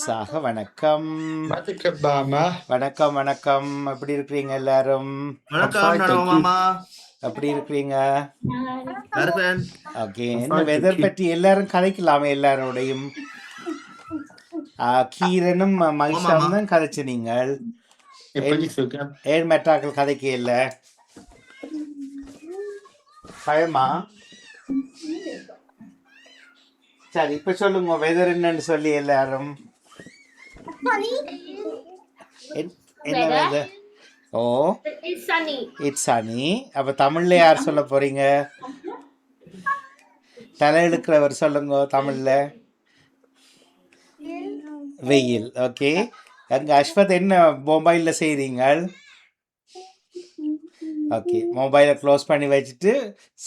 சாக வணக்கம். பாத்துக்கப்பாமா. வணக்கம் வணக்கம். எப்படி இருக்கிறீங்க எல்லாரும்? வணக்கம் மாமா. எப்படி இருக்கிறீங்க? இருக்கேன். ஓகே, என்ன வெதர் பற்றி எல்லாரும் கதைக்கலாமே எல்லாரோடையும். கீரனும் மகிஷாவும் தான் கதைச்சு நீங்கள். எப்படி சொல்ற? ஏன் மெட்ராக்கள் கதைக்க இல்லை பயமா? சரி, இப்ப சொல்லுங்க வெதர் என்னன்னு சொல்லி எல்லாரும். என்ன வெதர்? ஓ, இட்ஸ் சனி. அப்ப தமிழ்ல யார் சொல்ல போறீங்க? தலை இழுக்கிறவர் சொல்லுங்க தமிழ்ல. வெயில். ஓகே, அங்க அஸ்வத் என்ன மொபைல்ல செய்றீங்க? ஓகே, மொபைலை க்ளோஸ் பண்ணி வச்சுட்டு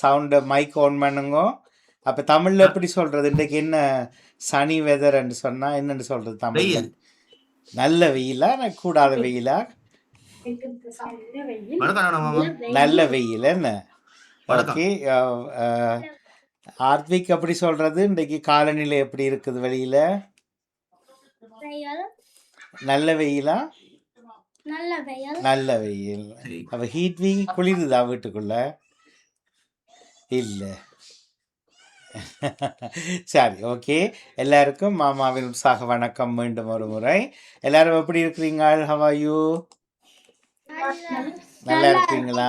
சவுண்டை மைக் ஆன் பண்ணுங்க. அப்போ தமிழில் எப்படி சொல்கிறது? இன்றைக்கு என்ன சனி வெதர்ன்னு சொன்னால் என்னென்னு சொல்கிறது தமிழ்? நல்ல வெயிலா கூடாத வெயிலா? நல்ல வெயில் என்ன? ஓகே, ஆர்த்விக் எப்படி சொல்கிறது? இன்றைக்கு காலநிலை எப்படி இருக்குது வெளியில்? நல்ல வெயிலா? நல்ல வெயில். அப்ப ஹீட் வீ குளிருதா வீட்டுக்குள்ள? இல்லை. சரி, ஓகே. எல்லாருக்கும் மாமாவின் உற்சாக வணக்கம் மீண்டும் ஒரு முறை. எல்லாரும் எப்படி இருக்கிறீங்க? How are you? நல்லா இருக்கீங்களா?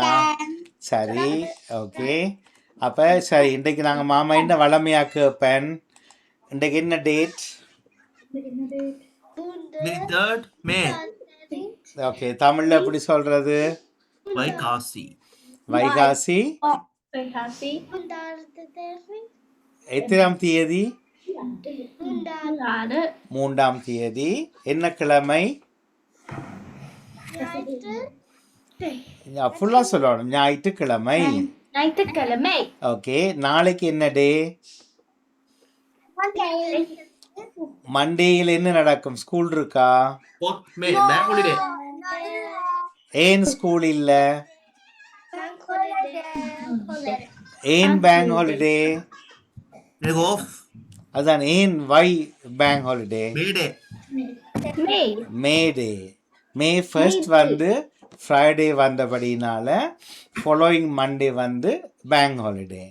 சரி, ஓகே. அப்போ சரி, இன்றைக்கு நாங்கள் மாமா என்ன வளமையா கேட்பேன். இன்றைக்கு என்ன டேட்? May. ஓகே, தமிழ்ல எப்படி சொல்றது? வைகாசி. வைகாசி. எத்தனாம் தேதி? 3ஆம் தேதி. என்ன கிழமை? ஃபுல்லா சொல்லணும். ஞாயிற்றுக்கிழமை. ஓகே, நாளைக்கு என்ன டே? மண்டேயில் என்ன நடக்கும்? ஸ்கூல் இருக்கா? ஏன் ஸ்கூல் இல்ல? ஏன் பேங்க் ஹாலிடே? அதான் ஏன் வை பேங்க் ஹாலிடே? மே டே. மே 1 வந்து ஃப்ரைடே வந்தபடினால ஃபாலோயிங் மண்டே வந்து பேங்க் ஹாலிடே.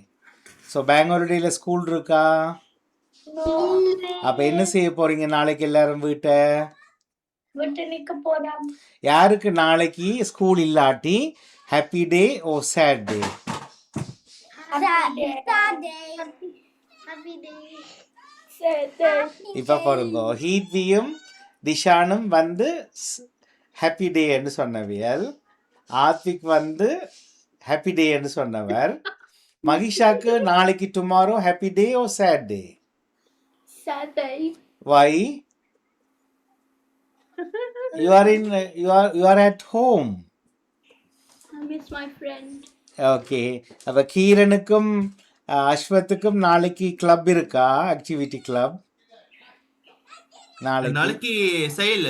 ஸோ பேங்க் ஹாலிடேயில் ஸ்கூல் இருக்கா? அப்போ என்ன செய்ய போறீங்க நாளைக்கு எல்லாரும் வீட்டை? யாருக்கு நாளைக்கு ஸ்கூல் இல்லாட்டி ஹாப்பி டே ஓ சேட் டே? இப்ப பாருங்க, ஹீத்வியும் திஷானும் வந்து ஹாப்பி டேன்னு சொன்னவியல், ஆத்விக் வந்து ஹாப்பி டேன்னு சொன்னவர். மகிஷாக்கு நாளைக்கு tomorrow happy day oh sad day? Why? You are at home. I miss my friend. Okay, அப்ப கீரனுக்கும் அஸ்வத்துக்கும் நாளைக்கு கிளப் இருக்கா? ஆக்டிவிட்டி கிளப் நாளைக்கு செயல்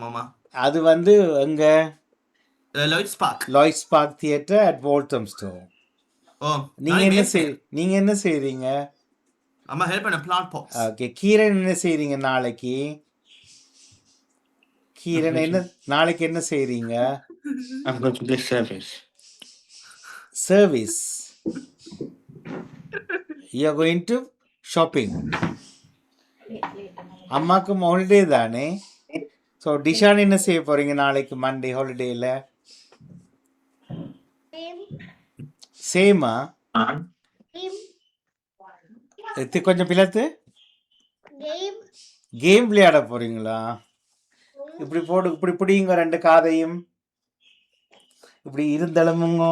மாமா. அது வந்து எங்க? Lloyds Park theatre at Walthamstow. நீங்க என்ன செய்றீங்க? அம்மா ஹெல்ப் பண்ண பிளாட் பாக்ஸ். ஓகே, கீரன் என்ன செய்றீங்க நாளைக்கு? கீரன் என்ன நாளைக்கு என்ன செய்றீங்க? I'm going to do service. You are going to shopping. அம்மாக்கு ஹாலிடே தானே? ஸோ டிஷான் என்ன செய்ய போறீங்க நாளைக்கு மண்டே ஹாலிடேல? சேமா? கொஞ்சம் பிளத்து கேம் விளையாட போறீங்களா? இப்படி போடு, இப்படி பிடிங்க ரெண்டு காதையும், இப்படி இருந்தளமுங்க.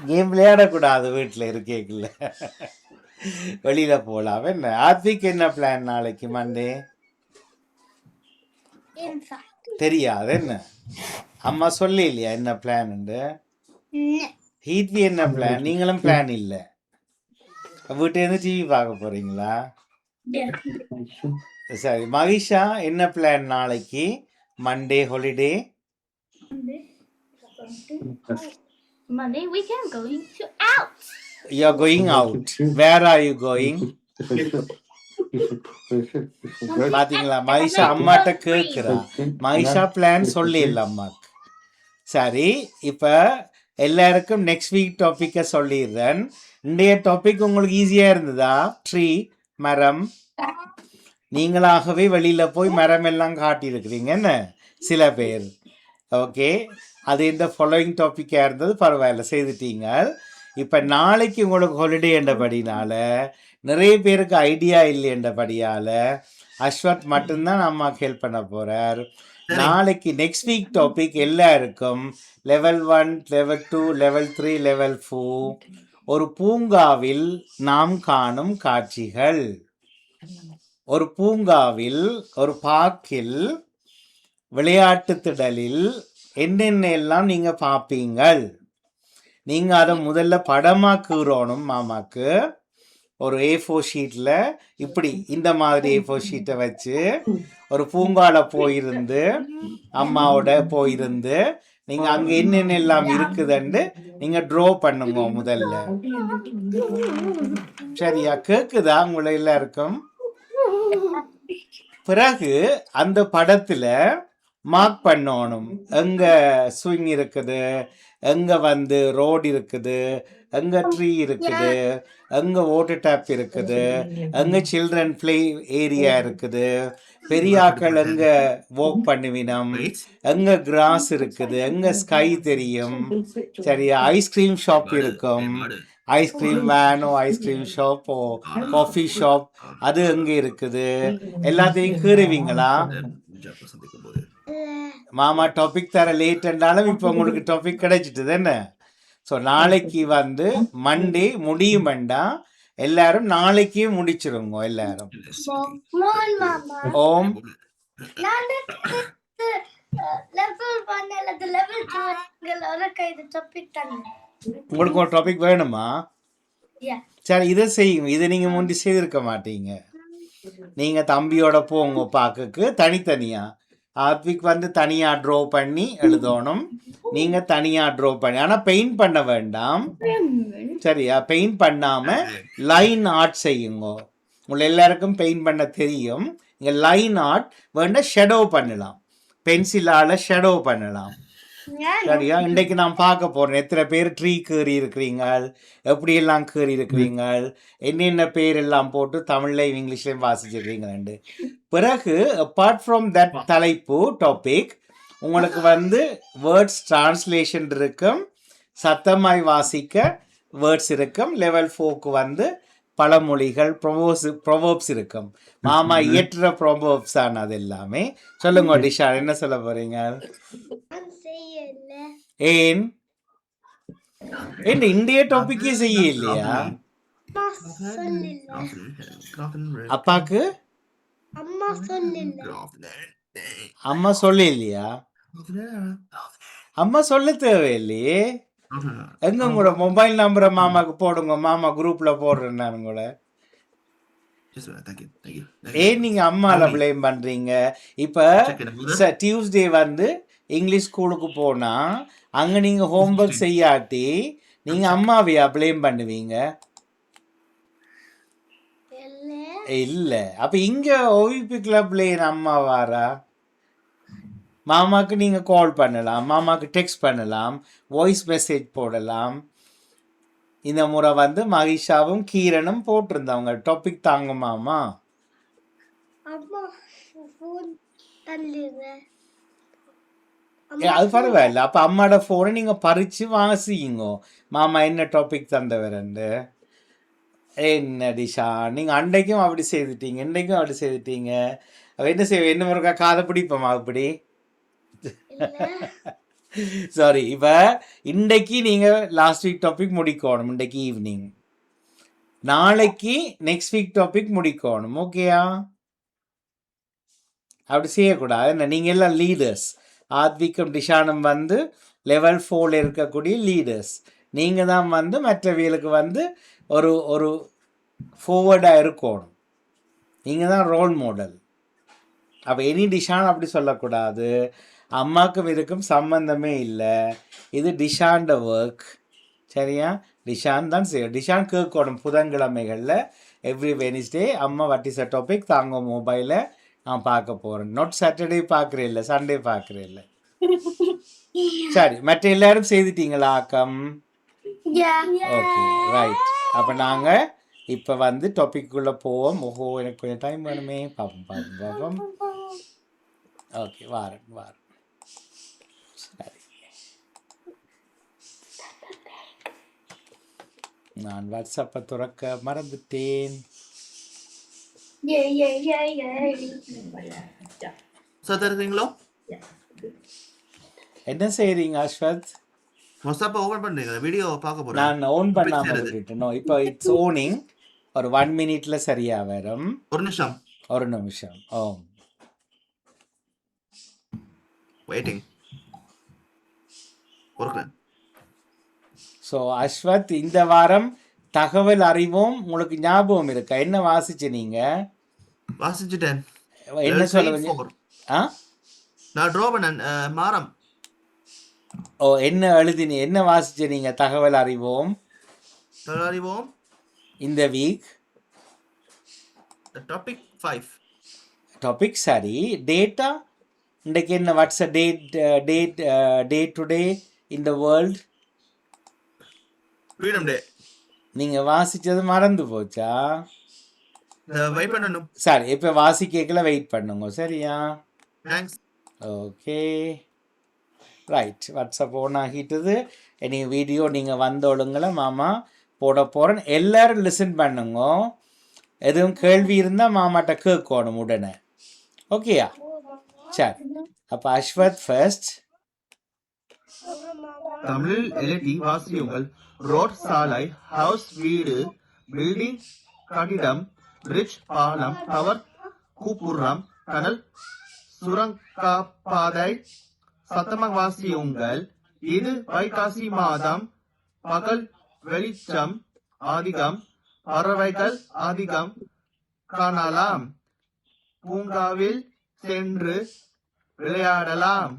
கேம் விளையாடக்கூடாது வீட்டில் இருக்கேக்குள்ள, வெளியில போகலாம். என்ன ஆத்விக் என்ன பிளான் நாளைக்கு மண்டே? தெரியாது. என்ன அம்மா சொல்லி இல்லையா என்ன பிளான்? ஹீத்வி என்ன பிளான்? நீங்களும் பிளான் இல்லை. வீட்டு இருந்து டிவி பார்க்க போறீங்களா? சரி, மகிஷா என்ன பிளான் நாளைக்கு Monday holiday? Monday weekend going to out. You are going out. Where are you going? பாத்தீங்களா, மகிஷா அம்மாட்ட கேட்குறா. மகிஷா பிளான் சொல்லிடல அம்மாக்கு. சரி, இப்போ எல்லாருக்கும் நெக்ஸ்ட் வீக் டாப்பிக்கை சொல்லிடுறேன். இன்றைய டாபிக் உங்களுக்கு ஈஸியாக இருந்ததா? ட்ரீ, மரம். நீங்களாகவே வெளியில் போய் மரம் எல்லாம் காட்டியிருக்கிறீங்க என்ன சில பேர். ஓகே, அது இந்த ஃபாலோயிங் டாப்பிக்காக இருந்தது, பரவாயில்ல, செய்துட்டீங்க. இப்போ நாளைக்கு உங்களுக்கு ஹாலிடே என்றபடினால நிறைய பேருக்கு ஐடியா இல்லை என்றபடியால் அஸ்வத் மட்டும்தான் அம்மாவுக்கு ஹெல்ப் பண்ண போகிறார். நாளைக்கு நெக்ஸ்ட் வீக் டாபிக் எல்லாருக்கும் லெவல் 1, லெவல் 2, லெவல் 3, லெவல் 4 ஒரு பூங்காவில் நாம் காணும் காட்சிகள். ஒரு பூங்காவில், ஒரு பார்க்கில், விளையாட்டு திடலில் என்னென்ன எல்லாம் நீங்கள் பார்ப்பீங்கள். நீங்கள் அதை முதல்ல படமாக்குறோனும் மாமாக்கு. ஒரு A4 ஷீட்டில் இப்படி இந்த மாதிரி A4 ஷீட்டை வச்சு ஒரு பூங்காவில் போயிருந்து அம்மாவோட போயிருந்து நீங்கள் அங்கே என்னென்ன எல்லாம் இருக்குதுன்னு நீங்கள் ட்ரா பண்ணுங்க முதல்ல. சரியா? கேட்குதா உங்களை எல்லாருக்கும்? பிறகு அந்த படத்தில் மார்க் பண்ணணும். எங்கே ஸ்விங் இருக்குது, எங்கே ரோடு இருக்குது, எங்கே ட்ரீ இருக்குது, எங்கே வாட்டர் டேப் இருக்குது, எங்கே சில்ட்ரன் ப்ளே ஏரியா இருக்குது, பெரியாக்கள் எங்கே வாக் பண்ணுவினம், எங்கே கிராஸ் இருக்குது, எங்கே ஸ்கை தெரியும். சரியா? ஐஸ்கிரீம் ஷாப் இருக்கும். ஐஸ்கிரீம் வேனோ ஐஸ்கிரீம் ஷாப்போ காஃபி ஷாப் அது எங்கே இருக்குது, எல்லாத்தையும் கீறுவீங்களா? மாமா டாபிக் தர லேட்ன்றாலும் இப்போ உங்களுக்கு டாபிக் கிடைச்சிட்டுது என்ன? ஸோ நாளைக்கு மண்டே முடியுமெண்டா எல்லாரும் நாளைக்கே முடிச்சிருங்க எல்லாரும். ஓம் உங்களுக்கு ஒரு டாபிக் வேணுமா? சரி, இதை செய்யுங்க. இதை நீங்கள் முந்தி செய்திருக்க மாட்டீங்க. நீங்கள் தம்பியோட போங்க பார்க்கக்கு தனித்தனியா. ஆத்விக் தனியாக ட்ரா பண்ணி எழுதணும், நீங்கள் தனியாக ட்ரா பண்ணி. ஆனால் பெயிண்ட் பண்ண வேண்டாம். சரியா? பெயிண்ட் பண்ணாமல் லைன் ஆர்ட் செய்யுங்க. உங்களை எல்லாருக்கும் பெயிண்ட் பண்ண தெரியும். இங்கே லைன் ஆர்ட் வேண்டாம், ஷெடோ பண்ணலாம், பென்சிலால் ஷெடோ பண்ணலாம். சரியா? இன்றைக்கு நான் பார்க்க போகிறேன் எத்தனை பேர் ட்ரீ கீறி இருக்கிறீங்க, எப்படியெல்லாம் கீறி இருக்கிறீங்க, என்னென்ன பேர் எல்லாம் போட்டு தமிழ்லையும் இங்கிலீஷ்லையும் வாசிச்சிருக்கீங்களாண்டு. பிறகு அப்பார்ட் ஃப்ரம் தட் தலைப்பு டாபிக் உங்களுக்கு வேர்ட்ஸ் டிரான்ஸ்லேஷன் இருக்கும், சத்தமாய் வாசிக்க வேர்ட்ஸ் இருக்கும். லெவல் 4க்கு பழமொழிகள், ப்ரொவர்ப்ஸ் இருக்கும். மாமா இயற்ற ப்ரொவர்ப்ஸ் ஆன அது எல்லாமே. சொல்லுங்க டிஷா, என்ன சொல்ல போறீங்க? ஏன் இந்திய டாபிக்கே செய்ய இல்லையா? அப்பாக்கு அம்மா சொல்ல இல்லையா? அம்மா சொல்ல தேவையில்லையே. எங்க உங்களோட மொபைல் நம்பரை மாமாக்கு போடுங்க, மாமா குரூப்ல போடுறேன் நான் உங்களை. ஏன் நீங்க அம்மால பிளேம் பண்றீங்க? இப்ப டியூஸ்டே இங்கிலீஷ் ஸ்கூலுக்கு போனா அங்க நீங்க ஹோம்ஒர்க் செய்யாட்டி நீங்க அம்மாவையா பிளேம் பண்ணுவீங்க? இல்ல. அப்ப இங்க ஓவிபி கிளப்ல அம்மா வாரா? மாமாக்கு நீங்க கால் பண்ணலாம், மாமாக்கு டெக்ஸ்ட் பண்ணலாம், வாய்ஸ் மெசேஜ் போடலாம். இந்த முறை மகிஷாவும் கீரனும் போட்டிருந்தவங்க டாபிக் தாங்க மாமா. அது பரவாயில்ல. அப்ப அம்மாட போனை நீங்க பறிச்சு வாசிங்க, மாமா என்ன டாபிக் தந்தவரண்டு. என்ன டிஷா, நீங்க அன்றைக்கும் அப்படி செய்துட்டீங்க, இன்னைக்கும் அப்படி செய்துட்டீங்க. என்ன செய்வ? என்ன முறைக்கா காதை பிடிப்போமா அப்படி? சாரி. இப்ப இன்றைக்கு நீங்க லாஸ்ட் வீக் டாபிக் முடிக்கணும், இன்றைக்கு ஈவினிங். நாளைக்கு நெக்ஸ்ட் வீக் டாபிக் முடிக்கணும். ஓகேயா? அப்படி செய்யக்கூடாது என்ன? நீங்க எல்லாம் லீடர்ஸ். ஆத்விக்கும் டிஷானும் லெவல் 4ல இருக்கக்கூடிய லீடர்ஸ். நீங்க தான் மற்றவியலுக்கு ஒரு ஒரு ஃபார்வர்டாக இருக்கணும். நீங்க தான் ரோல் மாடல். அப்போ எனி டிஷான் அப்படி சொல்லக்கூடாது. அம்மாவுக்கும் இதுக்கும் சம்பந்தமே இல்லை, இது டிஷாண்ட ஒர்க். சரியா? டிஷான் தான் செய்யும். டிஷான் கேட்கணும் புதன்கிழமைகளில் எவ்ரி வெனிஸ்டே அம்மா வாட் இஸ் அ டாபிக் தாங்க மொபைலை நான் பார்க்க போகிறேன். நாட் சாட்டர்டே பார்க்குறேன் இல்லை, சண்டே பார்க்குறேன் இல்லை. சரி, மற்ற எல்லாரும் செய்துட்டீங்களா ஆக்கம்? Okay right. அப்போ நாங்கள் இப்போ வந்து டாபிக்குள்ளே போவோம். ஓஹோ, எனக்கு கொஞ்சம் டைம் வேணுமே. பார்ப்போம். ஓகே, வாரேன். சரி, நான் வாட்ஸ்அப்பை துறக்க மறந்துட்டேன். தருவீங்களோ? என்ன செய்கிறீங்க அஸ்வத்? வாட்ஸ்அப் ஓபன் பண்றீங்களா? வீடியோ பார்க்க போறேன். நான் ஓன் பண்ணாமல் விட்டுட்டேன். இப்போ இட்ஸ் ஓனிங். ஒரு 1 மினிட்ல சரியா வரும். ஒரு நிமிஷம். ஓ, வெயிட்டிங். ஸோ அஸ்வத், இந்த வாரம் தகவல் அறிவோம் உங்களுக்கு ஞாபகம் இருக்கா? என்ன வாசிச்சு நீங்க? வாசிச்சுட்டேன். என்ன சொல்லுவீங்க? நான் ட்ரோபன் மாரம். ஓ, என்ன எழுதினி, என்ன வாசிச்சு நீங்க? தகவல் அறிவோம் இந்த வீக் டாபிக் 5. டாபிக் சரி. டேட்டா இன்றைக்கு என்ன? What's a day today in the world? Freedom day. நீங்க வாசிச்சது மறந்து போச்சா? வெயிட் பண்ணணும். சரி, இப்போ வாசிக்கல வெயிட் பண்ணுங்க. சரியா? Thanks. Okay right. WhatsApp on ஆகிட்டுது. இனி வீடியோ நீங்கள் வந்த ஒழுங்களை மாமா போட போகிறேன். எல்லோரும் லிசன் பண்ணுங்க. எதுவும் கேள்வி இருந்தால் மாமாட்ட கேட்கணும் உடனே. ஓகேயா? சரி, அப்போ அஸ்வத் ஃபர்ஸ்ட். தமிழில் எழுதி வாசியுங்கள். ரோட் சாலை, ஹவுஸ் வீடு, பில்டிங் கட்டிடம், பிரிட்ஜ் பாலம், டவர், கூப்புரம், டனல், சுரங்கப்பாதை. சத்தமாக வாசியுங்கள். இது வைகாசி மாதம். பகல் வெளிச்சம் அதிகம், பறவைகள் அதிகம் காணலாம். பூங்காவில் சென்று விளையாடலாம்.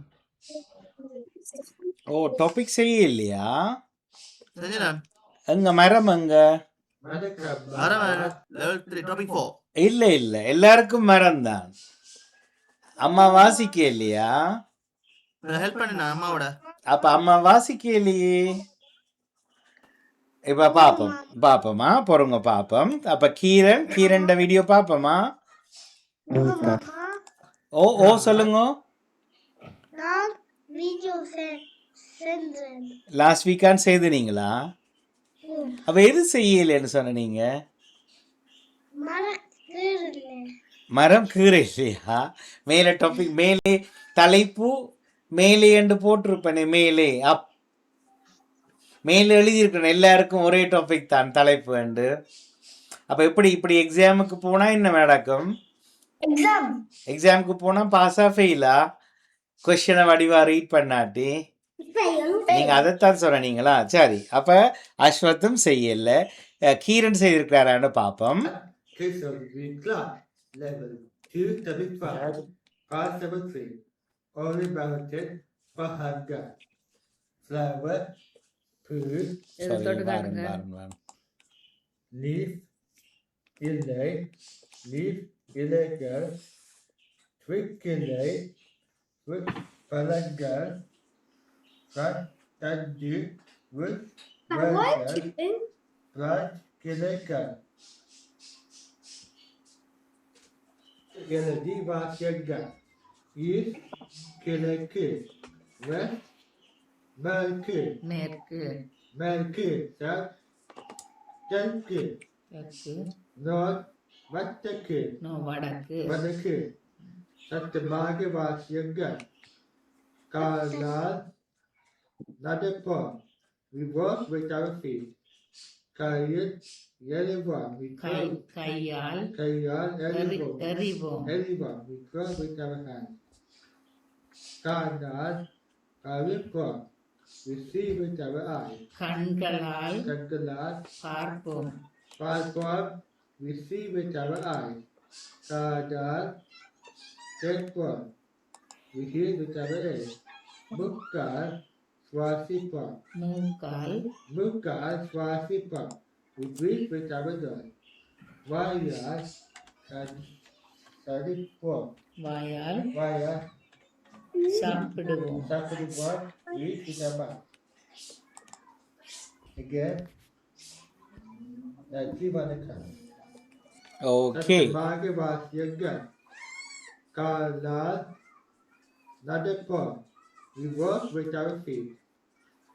ஓ, டாபிக் செய்ய இல்லையா? எங்க மரம் எங்க? இல்லை எல்லாருக்கும் மரம் தான். அம்மா வாசிக்க இல்லையா? ஹெல்ப் பண்ணு அம்மாவோட. அப்ப அம்மா வாசிக்க இல்லையே. இப்ப பாப்போமா பொறுங்க பாப்போம். அப்ப கீரன் வீடியோ பாப்போமா? ஓ சொல்லுங்க. லாஸ்ட் வீக்கான் செய்துனீங்களா? அப்ப எது செய்யலன்னு சொன்னீங்க? மரம் கீரை இல்லையா? மேலே டாபிக், மேலே தலைப்பு மேலே என்று போட்டிருப்பேனே. மேலே எழுதியிருக்கணும். எல்லாருக்கும் ஒரே டாபிக் தான் தலைப்பு என்று. அப்போ இப்படி எக்ஸாமுக்கு போனால் என்ன நடக்கும்? எக்ஸாமுக்கு போனால் பாஸா ஃபெயிலா? கொஸ்டினை வடிவா ரீட் பண்ணாட்டி நீங்கள் அதைத்தான் சொன்னீங்களா? சரி, அப்போ அஸ்வத்தும் செய்யல, கீரன் செய்திருக்கிறாரான்னு பார்ப்போம். Level 2 topic 5 class number 3 only balloted Bahanga flower food leaf illegal twig illay with Balanga Tandu with blood illegal. Geladi vasyanga east கிழக்கு west மேற்கு south தெற்கு north வடக்கு சத்தமாக வாசியங்க. காலால் நடப்போம். We walk with our feet. கையில் எறிவோம். கையால் எறிவோம். We throw with our hands. காதால் கவிழ்ப்போம். We see with our eyes. கண்களால் பார்ப்போம். We see with our eyes. காதால் கேட்போம். We hear with our ears. மூக்கால் சுவாசிப்போம். மூக்கால் சுவாசிப்போம். We breathe with our nose. வாயால் சரிப்போம். வாயால் வாயால் சாப்பிடுவோம். சாப்பிடுவோம். வீட்டுமா. Again. நன்றி வணக்கம். ஓகே சத்தமாக வாசியுங்கள். காலால் நடப்போம். We walk with our feet.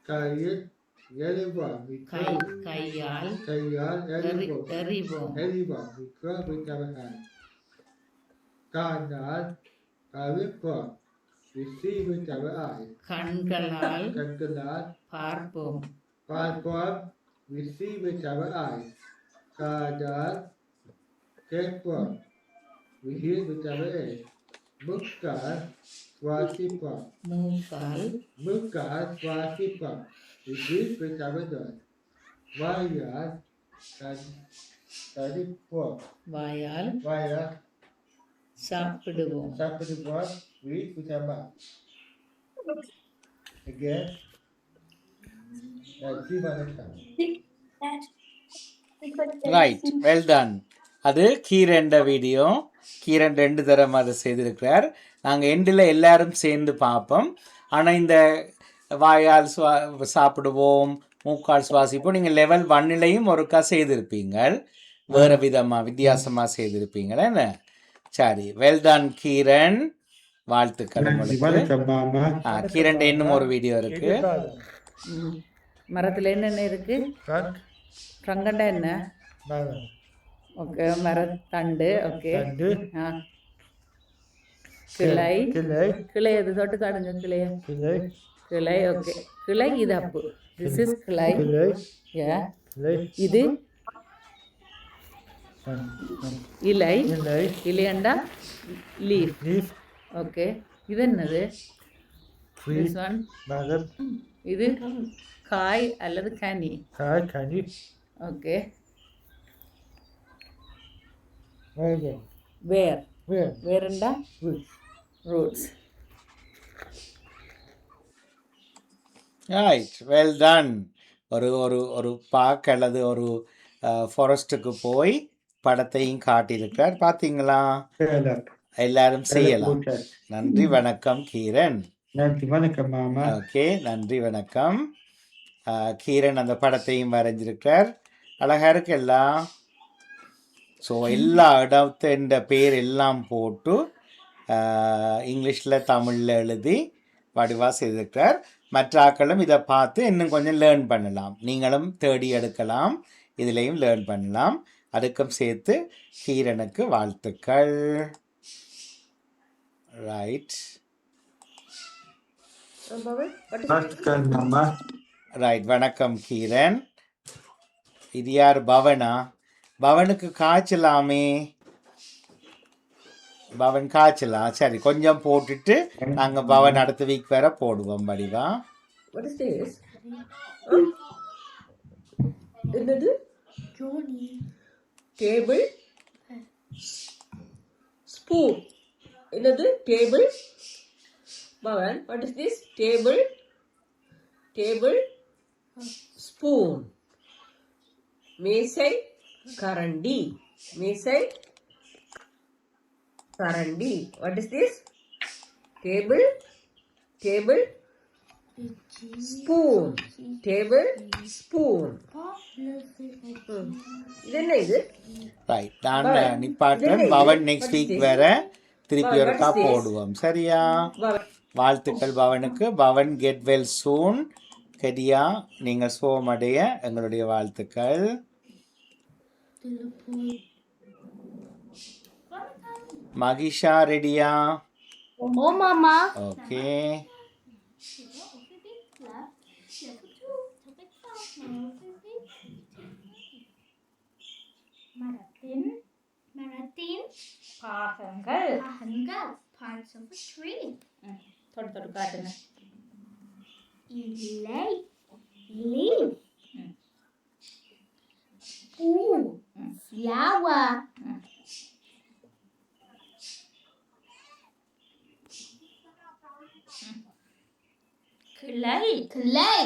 கையில் எழுவோம். We throw. கையால் கையால் எழுவோம். எறிவோம். எழுவோம். We throw with our hands. காலால் அழுப்போம். We see with our eyes. கண்களால் கண்களால் பார்ப்போம். பார்ப்போம். We see with our eyes. காதால் கேட்போம். We hear with our ears. மூக்கால் சுவாசிப்போம். மூக்கால் சுவாசிப்போம். We breathe with our nose. வாயால் சரிப்போம். வாயால் வாயால் சாப்பிடுவோம். சாப்பிடுவோம். We eat with our mouth. Again. நன்றி வணக்கம். Right well ton. அது கீரண்ட வீடியோ. கீரன் 2 தரம் அதை செய்திருக்கிறார். நாங்கள் எண்டில் எல்லாரும் சேர்ந்து பார்ப்போம். ஆனால் இந்த வாயால் சாப்பிடுவோம், மூக்கால் சுவாசிப்போம் நீங்கள் லெவல் 1லையும் ஒருக்கா செய்திருப்பீங்கள். வேறு விதமாக வித்தியாசமாக செய்திருப்பீங்களா என்ன? சரி வெல் டன் கீரன், வாழ்த்துக்கள் உங்களுக்கு. கீரன் இன்னும் ஒரு வீடியோ இருக்கு. மரத்தில் என்னென்ன இருக்கு? ட்ரங்கண்டா என்ன? ஓகே, மரத்தண்டு. ஓகே, கிளை. கிளை அது தொட்டு காடுங்க. கிளை. ஓகே, கிளை இது அப்பு. திஸ் இஸ் கிளை. இது இலை. இலையண்டா லீஃப். ஓகே, இது என்னது? திஸ் ஒன் இது காய் அல்லது கனி. ஓகே, வேறண்டா ரூட்ஸ். Right well done. ஒரு ஒரு ஒரு பார்க் அல்லது ஒரு ஃபாரஸ்ட்டுக்கு போய் படத்தையும் காட்டியிருக்கிறார். பார்த்தீங்களா? எல்லாரும் செய்யலாம். நன்றி வணக்கம் கீரன். நன்றி வணக்கம் மாமா. ஓகே, நன்றி வணக்கம். கீரன் அந்த படத்தையும் வரைஞ்சிருக்கிறார். அழகாக இருக்கு எல்லாம். ஸோ எல்லா இடத்தின் பேர் எல்லாம் போட்டு இங்கிலீஷில் தமிழில் எழுதி வடிவாக செய்திருக்கிறார். மற்ற ஆக்களும் இதை பார்த்து இன்னும் கொஞ்சம் லேர்ன் பண்ணலாம். நீங்களும் தேடி எடுக்கலாம், இதுலேயும் லேர்ன் பண்ணலாம். அதுக்கும் சேர்த்து கீரனுக்கு வாழ்த்துக்கள். ரைட் ரைட் வணக்கம் கீரன். இது யார்? பவனா? பவனுக்கு காய்ச்சலாமே. பவன் காய்ச்சலாம். சரி, கொஞ்சம் போட்டுட்டு நாங்கள் பவன் அடுத்த வீக் வேற போடுவோம் வடிவா. என்னது? Table spoon. என்னது? Table. Pavan, what is this? Table spoon. மேசை கரண்டி. மேசை கரண்டி. What is this? Table spoon. Table spoon. இது என்ன இது? ரைட், நான் நிப்பாட்டுறேன். பவன் நெக்ஸ்ட் வீக் வேற திருப்பி ஒருக்கா போடுவோம். சரியா? வாழ்த்துக்கள் பவனுக்கு. Pavan get well soon. கெடியா, நீங்கள் சோமடைய எங்களுடைய வாழ்த்துக்கள். மகிஷா ரெடியா? Oh, Mama. ஓகே. Marathon. பாகங்கள். Parts of a tree. தொட்டு காட்டுங்க. இலை. Leaf. பூ. Flower. Clay.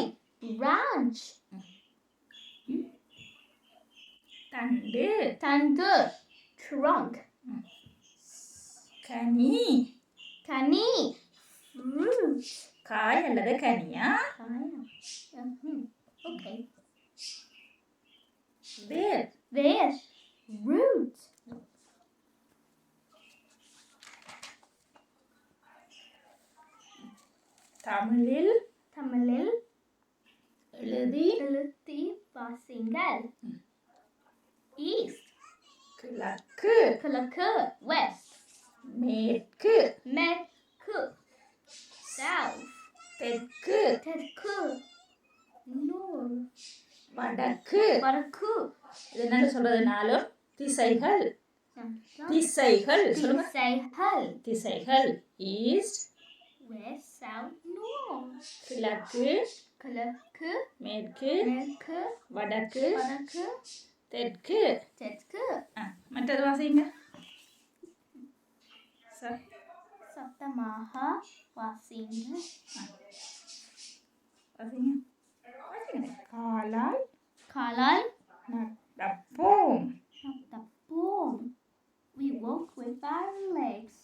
Branch. தண்டு Tandu. Trunk. கனி Kani. Fruit. காய் அல்லது கனியா Okay. Where There. Root. தமிழில் Tamalil. எழுதி Iluthi. Vasingal. East. கிழக்கு Kalaku. West. மேற்கு Medku. South. தெற்கு Tedku. North. வடக்கு Varaku. இது என்ன சொல்றதுனாலும் திசைகள் திசைகள் சொல்லுங்க Sahal. திசைகள் ஈஸ்ட் West. South. North. கிழக்கு Kalaku. மேற்கு Medku. வடக்கு Varaku. தெற்கு Tedku. மற்றது வாசிங்க Saptamaha. Vasinga. வாசிங்க காலால் Kalal. நடப்போம் The boom. We walk with our legs.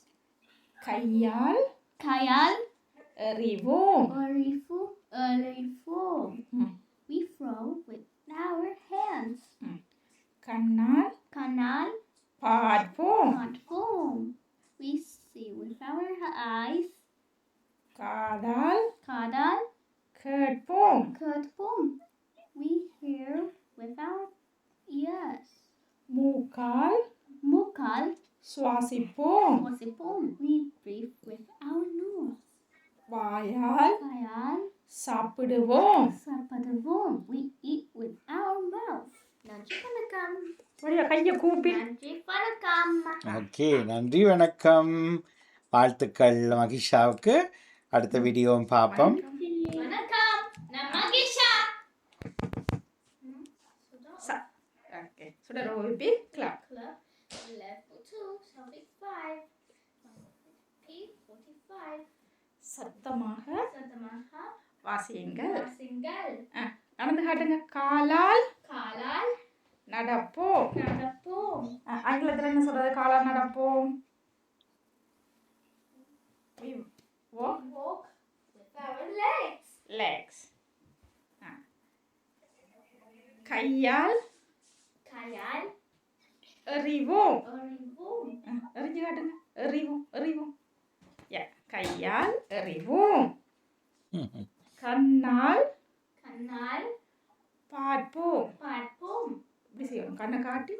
கையால் Kayal. எறிவோம் Orifu. Orifu. Hmm. We throw with our hands. கண்ணால் Kanal. பார்ப்போம் Not boom. We see with our eyes. காதால் Kadal. கேட்போம் Kurt boom. We hear with our ears. மூக்கால் Mukal. சுவாசிப்போம் Wasipum. We breathe with our nose. வாயால் Kayal. சாப்பிடுவோம் Sapadavum. We eat with our mouth. Nanji Panakam. கையை கூப்பி Nanji Panakam. Okay, நன்றி, வணக்கம், வாழ்த்துக்கள் மகிஷாவுக்கு. அடுத்த வீடியோவும் பார்ப்போம். Panakam. Namagisha. ஓகே சுடர் OP clock Club. Level 2. Suffix 5. P45. சத்தமாக Satamaha. வாசியுங்கள் Singal. நடந்து காட்டுங்க காலால் Kalal. நடப்போம் Nadapum. ஆங்கிலத்தில் என்ன சொல்றது காலால் நடப்போம் We walk Walk with our legs. legs கையால் Kayal. எறிவோம் Orivum. எறிஞ்சு காட்டுங்க எறிவோம் எறிவோம் கையால் எறிவோம் கண்ணால் Kanal. பார்ப்போம் Patpum. இப்படி செய்யணும் கண்ணை காட்டி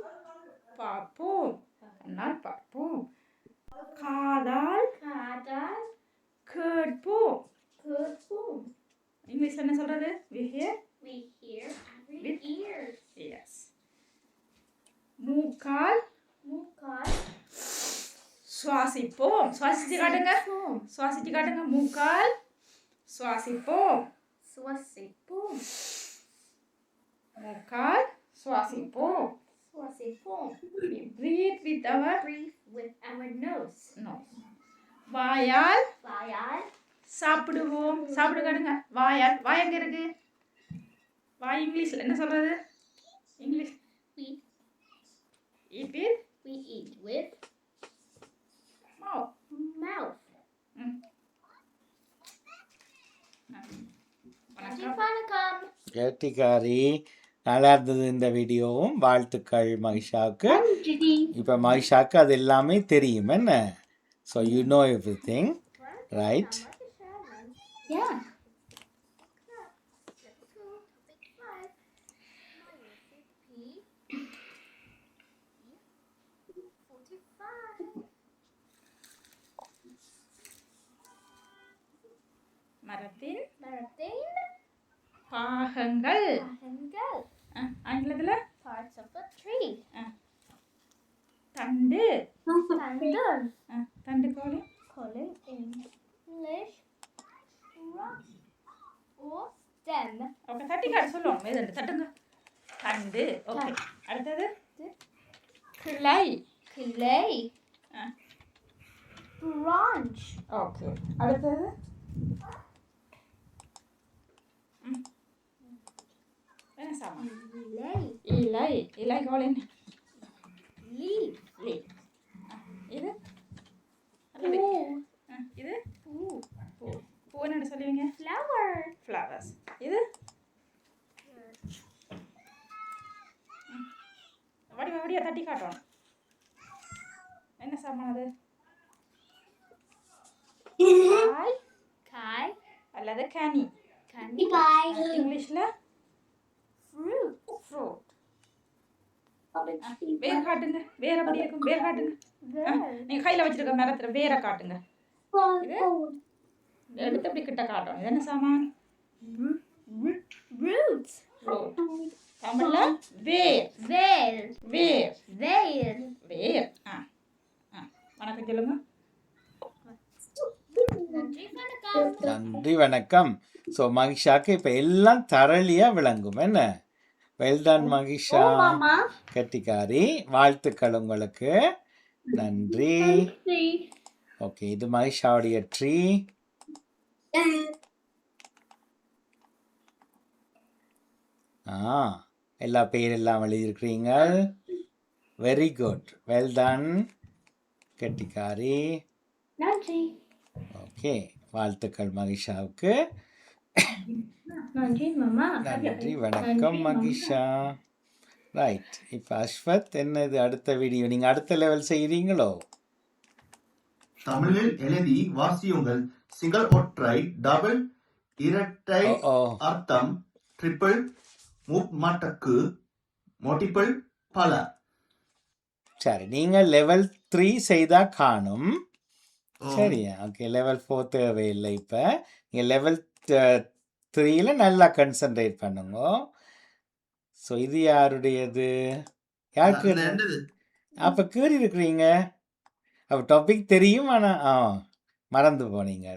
பார்ப்போம் கண்ணால் பார்ப்போம் காதால் Kadal. கேட்போம் Kurpum. இங்கிலீஷ்ல என்ன சொல்றது we hear We hear with With? ears. yes மூக்கால் Mukal. சுவாசிப்போம் சுவாசிச்சு காட்டுங்க Sum. சுவாசிச்சு காட்டுங்க மூக்கால் சுவாசிப்போம் Swasipum. மூக்கால் சுவாசிப்போம் Swasipum. we breathe with our Breathe with our nose. nose வாயால் Vayal. சாப்பிடுவோம் சாப்பிடு காட்டுங்க வாயால் வாய் எங்க இருக்கு வாய் இங்கிலீஷ்ல என்ன சொல்றது English We eat with we eat with mouth mouth. வணக்கம் Panakam. கேட்டிக்காரி, நல்லா இருந்தது இந்த வீடியோவும். வாழ்த்துக்கள் மகிஷாவுக்கு. இப்போ மகிஷாவுக்கு அது எல்லாமே தெரியும் என்ன. So you know every thing, right? Yeah. மரத்தின் Marathon. பாகங்கள் Pahangal. ஆங்கிலத்துல Parts of a tree. தண்டு Tandun. தண்டு கோழி Calling English. Rock. Or stem. Okay தட்டி காட்டு சொல்லுவோம் மேதண்டு தட்டுங்க தண்டு ஓகே அடுத்தது கிளை Clay. Branch. ஓகே அடுத்தது என்ன சாமான்? Lei. இலை. இலைகள் என்ன? Leaf. லீ. இது? Poo. இது? Poo. பூ. பூ என்னன்னு சொல்லுவீங்க? Flower. ஃப்ளவர்ஸ். இது? வடிவா தட்டி காட்டணும். என்ன சாமான் அது? காய் Kai. அல்லது கனி. Candy pie. இங்கிலீஷ்ல Fruit. ஃப்ரூட். வேர் காட்டுங்க. வேர் அப்படி இருக்கும். வேர் காட்டுங்க. நீங்க கையில வச்சிருக்க மரத்துல வேரை காட்டுங்க. இது? எடுத்து அப்படி கிட்ட காட்டணும். இது என்ன சாமான்? Roots. ஃப்ரூட். தமிழ்ல வேர். Veil. வேர். Veil. வேர். வணக்கம் சொல்லுங்க. நன்றி வணக்கம். ஸோ மகிஷாக்கு இப்போ எல்லாம் தரளியாக விளங்கும் என்ன? வெல்டன் மகிஷா, கெட்டிக்காரி. வாழ்த்துக்கள் உங்களுக்கு. நன்றி. ஓகே, இது மகிஷாவுடைய ட்ரீ. எல்லா பேரெல்லாம் எழுதியிருக்கிறீங்க. வெரி குட், வெல் டன் கெட்டிக்காரி. Nandri. ஓகே, வாழ்த்துக்கள் மகிஷாவுக்கு. Nandri, Mama. நன்றி வணக்கம் மகிஷா. ரைட், இப்போ அஸ்வத் என்ன இது அடுத்த வீடியோ? நீங்கள் அடுத்த லெவல் செய்கிறீங்களோ? தமிழில் எழுதி வாசியுங்கள். சிங்கிள், ஒற்றை, டபுள், இரட்டை, ஓ அர்த்தம், ட்ரிபிள், மும்மடக்கு, மல்டிபிள், பல. சரி, நீங்கள் லெவல் 3 செய்தால் காணும். சரியா? ஓகே, லெவல் 4 தேவையில்லை. இப்போ நீங்கள் லெவல் 3ல நல்லா கன்சன்ட்ரேட் பண்ணுங்க. ஸோ இது யாருடையது? யாருக்கு? அப்போ கீறி இருக்கிறீங்க. அப்போ டாபிக் தெரியும், ஆனால் மறந்து போனீங்க.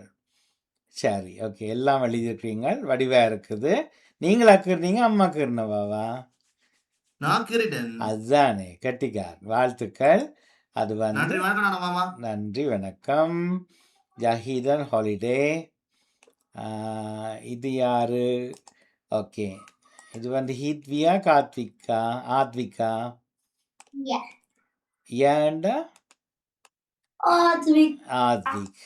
சரி, ஓகே, எல்லாம் எழுதியிருக்கிறீங்க. வடிவாக இருக்குது. நீங்களா கீறினீங்க, அம்மா கீறினவாவா? நான் கிரீடன். அதுதானே, கட்டிக்கார். வாழ்த்துக்கள். அது வந்து நன்றி வணக்கம் மாமா. நன்றி வணக்கம். ஜஹீதன் ஹாலிடே. இது யாரு? ஓகே, இது வந்து ஹீத்வியா, கார்த்திகா, ஆத்விகா. Yeah. ஏண்டா Advik. ஆத்விக்.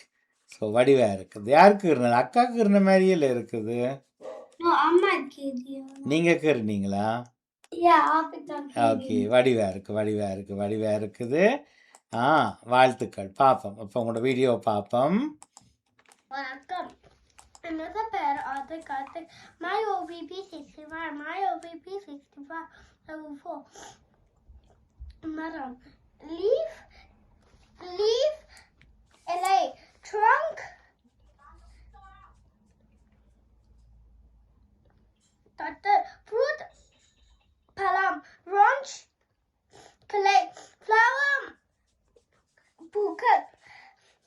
ஸோ வடிவாக இருக்குது. யாருக்கு இருந்தது? அக்காவுக்கு இருந்த மாதிரியே இருக்குது. No, Amma kid you. நீங்கள் கீறினீங்களா? Yeah, Africa. ஓகே, வடிவாக இருக்குது, வடிவாக இருக்குது, வடிவாக இருக்குது. வாழ்த்துக்கள். பார்ப்போம், அப்போ உங்களோட வீடியோ பார்ப்போம். Welcome. Another pair of the Karthik. My OVP 65. My OVP 65. Level 4. Madam. Leaf. LA. Trunk. Tutter. Fruit. Palam. Branch. Clay. Flower. Bucket.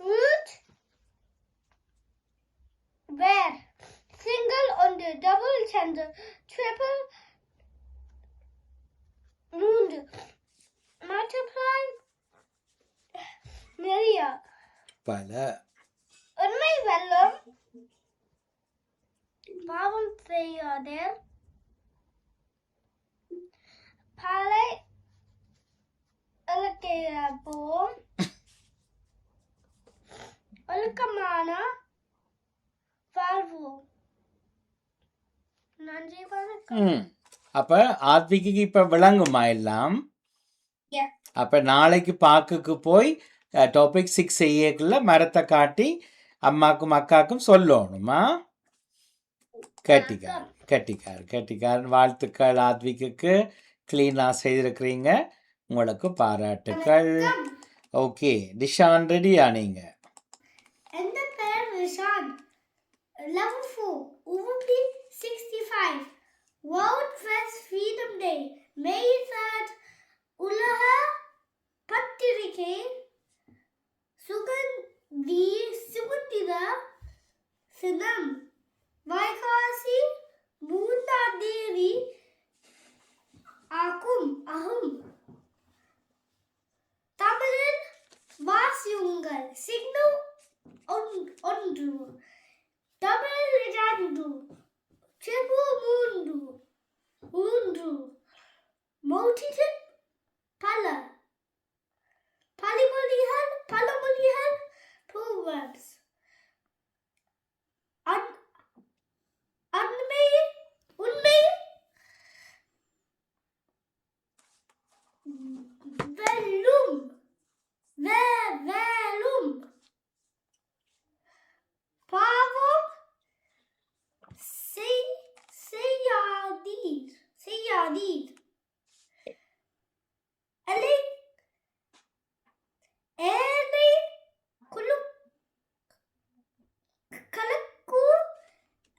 Root. Where? Single und double center, triple round, multiply, Maria. பல உண்மை வெல்லும் பாவம் செய்யாதே பாலை இலக்கியப்போம் ஒழுக்கமான வாழ்வோம். நன்றி வணக்கம். அப்போ ஆத்விக்கு இப்போ விளங்குமா எல்லாம்? Yeah. அப்போ நாளைக்கு பார்க்குக்கு போய் டாபிக் 6 செய்யக்குள்ள மரத்தை காட்டி அம்மாக்கும் அக்காக்கும் சொல்லணுமா? கட்டிக்கார். வாழ்த்துக்கள் ஆத்விக்கு. க்ளீனாக செய்திருக்கிறீங்க. உங்களுக்கு பாராட்டுக்கள். ஓகே, டிஷான் ரெடியா நீங்கள்? எந்த பெயர் விஷான்? Level 4, OVP 65. World Press Freedom Day. May 3rd. உலக பத்திரிகை சுதந்திர தினம். வைகாசி 3ஆம் தேதி ஆகும். தமிழில் வாசியுங்கள். Signal 1, double 2, triple 3, words. Unmay, unmay, velum, velum, pavom, seyadir, ele, kuluk, kalakku,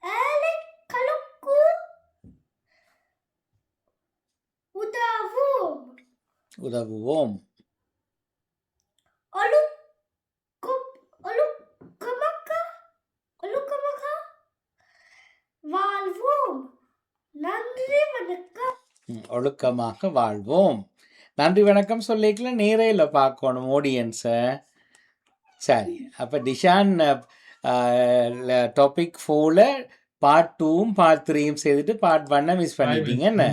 ele, kalakku, udavum. உதவுவோம். ஒழுக்கமாக வாழ்வோம். நன்றி வணக்கம். ஒழுக்கமாக வாழ்வோம். நன்றி வணக்கம் சொல்லிக்கல நேரையில் பார்க்கணும் ஆடியன்ஸை. சரி, அப்போ டிஷான் டாபிக் 4ல் பார்ட் 2ம் பார்ட் 3யும் செய்துட்டு பார்ட் 1 மிஸ் பண்ணிட்டீங்க என்ன?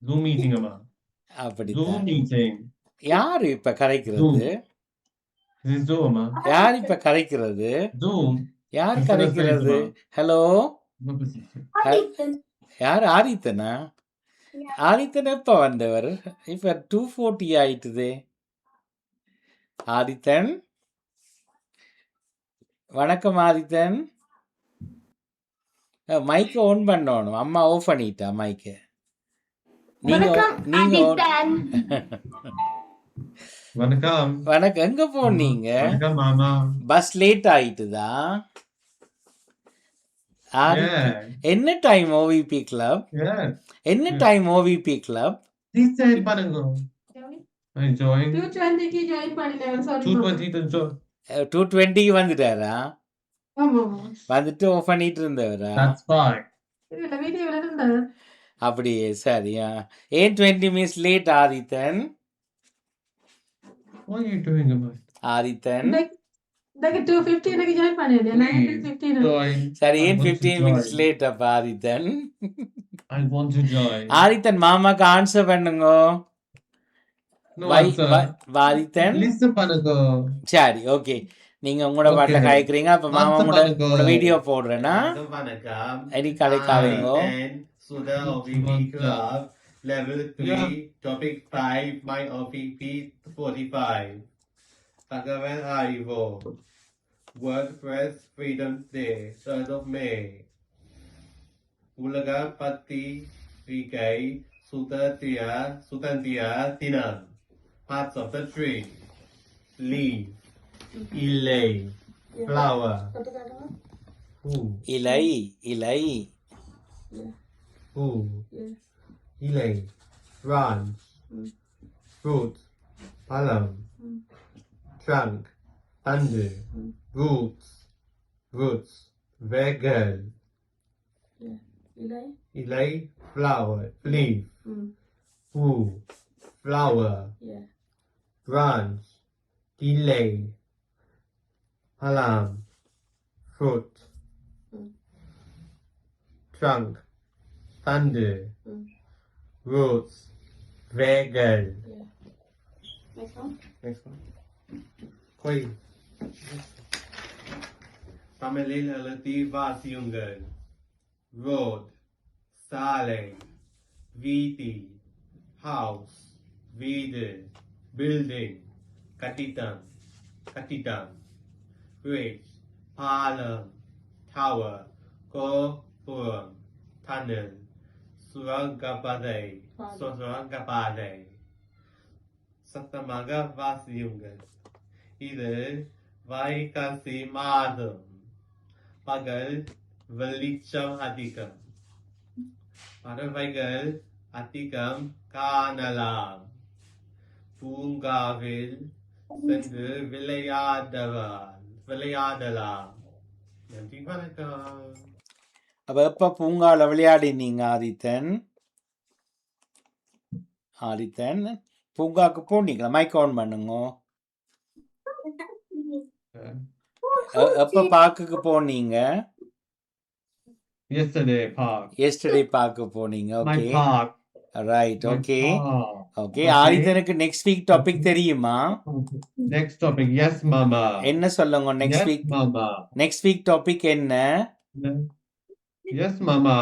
Zoom meeting அம்மா. அப்படித்தான். Zoom meeting. யார் இப்போ கரைக்கிறது? This is Zoom அம்மா. யார் இப்போ கரைக்கிறது? Zoom. யார் கரைக்கிறது? Hello, What was it? யார்? ஆதித்தனா? ஆதித்தன் எப்போ வந்தவர்? இப்போ 2:40 ஆயிட்டுது. ஆதித்தன், வணக்கம் ஆதித்தன். மைக்கை ஆன் பண்ணணும். அம்மா ஆஃப் பண்ணிட்டா மைக்கை. நீங்க வணக்கம். வணக்கம். எங்க போனீங்க? வணக்கம் மாமா. பஸ் லேட் ஆயிட்டுதா? Yeah. என்ன டைம் ஓவிபி கிளப்? Yeah. என்ன time OVB club? Please join பண்ணுங்க. I join. 220க்கு ஜாயின் பண்ணிட்டேன். 220 to join. 2:20 வந்துட்டாரா? ஆமா. வந்துட்டு ஆஃப் பண்ணிட்டு இருந்தவரா? That's fine. இல்ல வீடியோல இருந்தா. அப்படியே சரியா? ஏன் 20 minutes late Adithan? What are you doing அம்மா? ஆதித்தன் எனக்கு 2:15க்கு ஜாயின் பண்ணிட்டேன். 19:15. Join. சரி, I ஏன் want to 15 join. Minutes late அப்ப Adithan? I want to join. Adithan மாமாக்கு ஆன்சர் பண்ணுங்க. No answer. ஆதித்தன் Listen பண்ணுங்க. சரி, ஓகே. நீங்க உங்களோட பாட்டில் Okay. காய்க்கிறீங்க. அப்ப மாமா உங்களோட வீடியோ போடுறேன்னா வணக்கம். Eddy கலைக்காதீங்க. Suda OPP Club Level 3 Topic 5 My OPP 45 Tagawan Arivo WordPress Freedom Day 3rd of May Ulaga Patti Rikai Sutantia Tinam Parts of the tree Leaf Ilay Flower இலை இலை Ilay, branch, fruit, palm, trunk, thunder, roots, vegan, Ilay, flower, leaf, flower, branch, delay, palm, fruit, trunk, thunder, roots, vegan. Next one. Koi. தமிழில் எழுதி வாசியுங்கள். Road, சாலை, வீதி, house, வீடு, building, கட்டிடம், bridge, பாலம், tower, கோபுரம், tunnel, சுரங்கப்பாதை, சத்தமாக வாசியுங்கள். இது வைகாசி மாதம். பகல் வெளிச்சம் அதிகம். பறவைகள் அதிகம் காணலாம். பூங்காவில் சென்று விளையாடலாம். நன்றி, வணக்கம். அப்ப எப்ப பூங்கால விளையாடினீங்க ஆதித்தன்? பூங்காக்கு போனீங்களா? மைக் ஆன் பண்ணுங்க. எப்ப பார்க்குக்கு போனீங்க? Yesterday park. எஸ்டர்டே பார்க்க போனீங்க. My okay, park. Right. My okay, park. Okay Okay. ஆதித்தனுக்கு நெக்ஸ்ட் வீக் டாபிக் தெரியுமா? Next topic. Yes, Mama. என்ன சொல்லுங்க Yes, next week? Mama. Next week topic என்ன? Yes, Mama.